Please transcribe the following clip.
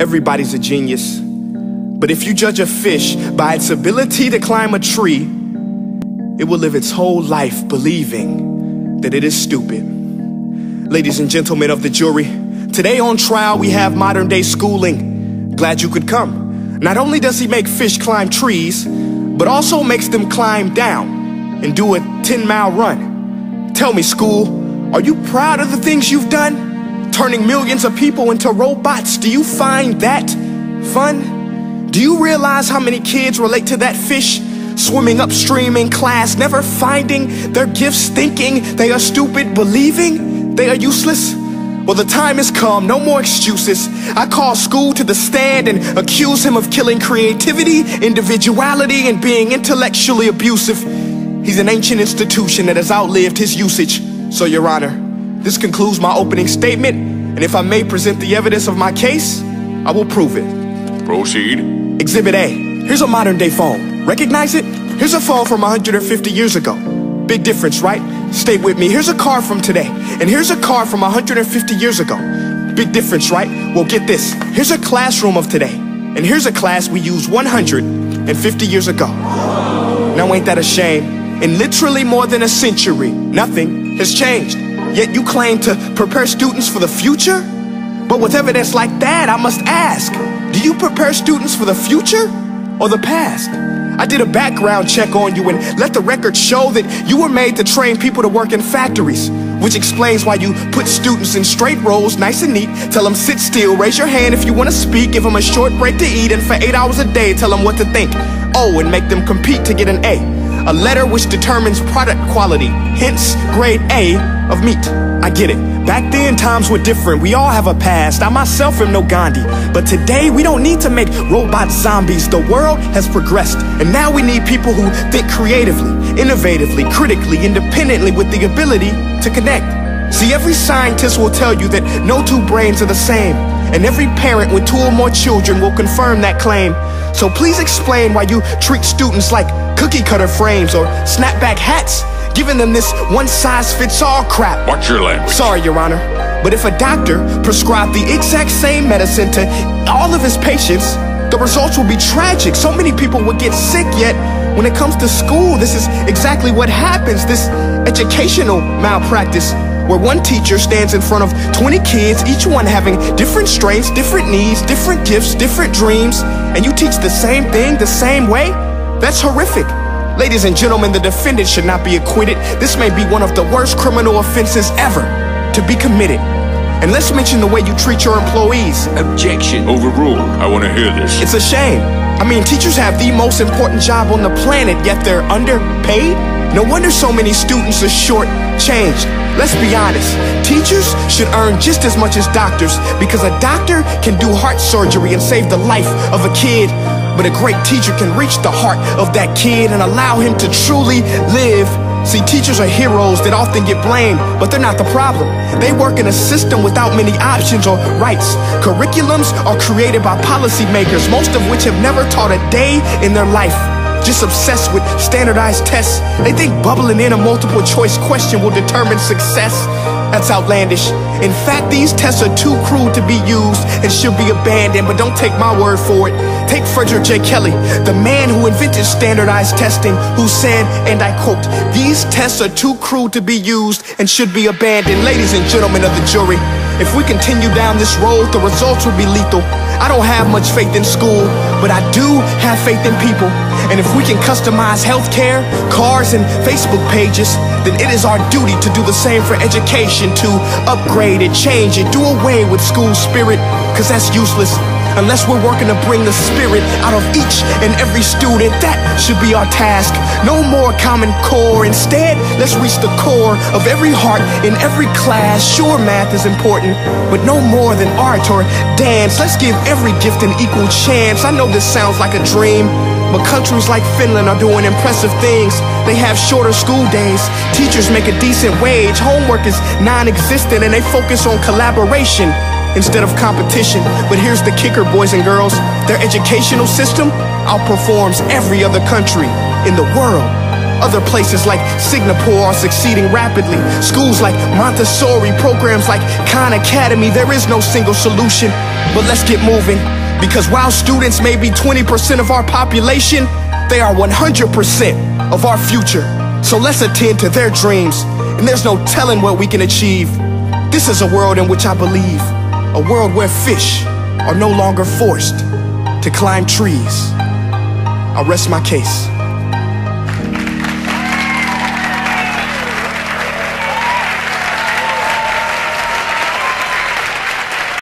Everybody's a genius. But if you judge a fish by its ability to climb a tree, it will live its whole life believing that it is stupid. Ladies and gentlemen of the jury, today on trial we have modern day schooling. Glad you could come. Not only does he make fish climb trees, but also makes them climb down and do a 10-mile run. Tell me, school, are you proud of the things you've done? Turning millions of people into robots, do you find that fun? Do you realize how many kids relate to that fish? Swimming upstream in class, never finding their gifts, thinking they are stupid, believing they are useless? Well, the time has come, no more excuses. I call school to the stand and accuse him of killing creativity, individuality, and being intellectually abusive. He's an ancient institution that has outlived his usage. So, Your Honor, this concludes my opening statement, and if I may present the evidence of my case, I will prove it. Proceed. Exhibit A. Here's a modern day phone. Recognize it? Here's a phone from 150 years ago. Big difference, right? Stay with me. Here's a car from today, and here's a car from 150 years ago. Big difference, right? Well, get this. Here's a classroom of today, and here's a class we used 150 years ago. Now, ain't that a shame? In literally more than a century, nothing has changed. Yet you claim to prepare students for the future? But with evidence like that, I must ask, do you prepare students for the future or the past? I did a background check on you and let the record show that you were made to train people to work in factories, which explains why you put students in straight rows, nice and neat, tell them sit still, raise your hand if you want to speak, give them a short break to eat, and for 8 hours a day, tell them what to think. Oh, and make them compete to get an A letter which determines product quality, hence grade A of meat. I get it. Back then, times were different. We all have a past. I myself am no Gandhi. But today, we don't need to make robot zombies. The world has progressed. And now we need people who think creatively, innovatively, critically, independently, with the ability to connect. See, every scientist will tell you that no two brains are the same. And every parent with 2 or more children will confirm that claim. So please explain why you treat students like cookie cutter frames or snapback hats, giving them this one-size-fits-all crap. Watch your language. Sorry, Your Honor, but if a doctor prescribed the exact same medicine to all of his patients, the results will be tragic. So many people would get sick, yet when it comes to school, this is exactly what happens. This educational malpractice, where one teacher stands in front of 20 kids, each one having different strengths, different needs, different gifts, different dreams, and you teach the same thing the same way? That's horrific. Ladies and gentlemen, the defendant should not be acquitted. This may be one of the worst criminal offenses ever to be committed. And let's mention the way you treat your employees. Objection. Overruled. I want to hear this. It's a shame. I mean, teachers have the most important job on the planet, yet they're underpaid? No wonder so many students are short-changed. Let's be honest, teachers should earn just as much as doctors, because a doctor can do heart surgery and save the life of a kid, but a great teacher can reach the heart of that kid and allow him to truly live. See, teachers are heroes that often get blamed, but they're not the problem. They work in a system without many options or rights. Curriculums are created by policymakers, most of which have never taught a day in their life. Just obsessed with standardized tests. They think bubbling in a multiple choice question will determine success. That's outlandish. In fact, these tests are too crude to be used and should be abandoned, but don't take my word for it. Take Frederick J. Kelly, the man who invented standardized testing, who said, and I quote, "These tests are too crude to be used and should be abandoned." Ladies and gentlemen of the jury, if we continue down this road, the results will be lethal. I don't have much faith in school, but I do have faith in people. And if we can customize healthcare, cars, and Facebook pages, then it is our duty to do the same for education, to upgrade it, change it, do away with school spirit, because that's useless. Unless we're working to bring the spirit out of each and every student, that should be our task. No more Common Core. Instead, let's reach the core of every heart in every class. Sure, math is important, but no more than art or dance. Let's give every gift an equal chance. I know this sounds like a dream, but countries like Finland are doing impressive things. They have shorter school days, teachers make a decent wage, homework is non-existent, and they focus on collaboration instead of competition. But here's the kicker, boys and girls. Their educational system outperforms every other country in the world. Other places like Singapore are succeeding rapidly. Schools like Montessori, programs like Khan Academy. There is no single solution, but let's get moving. Because while students may be 20% of our population, they are 100% of our future. So let's attend to their dreams, and there's no telling what we can achieve. This is a world in which I believe, a world where fish are no longer forced to climb trees. I'll rest my case.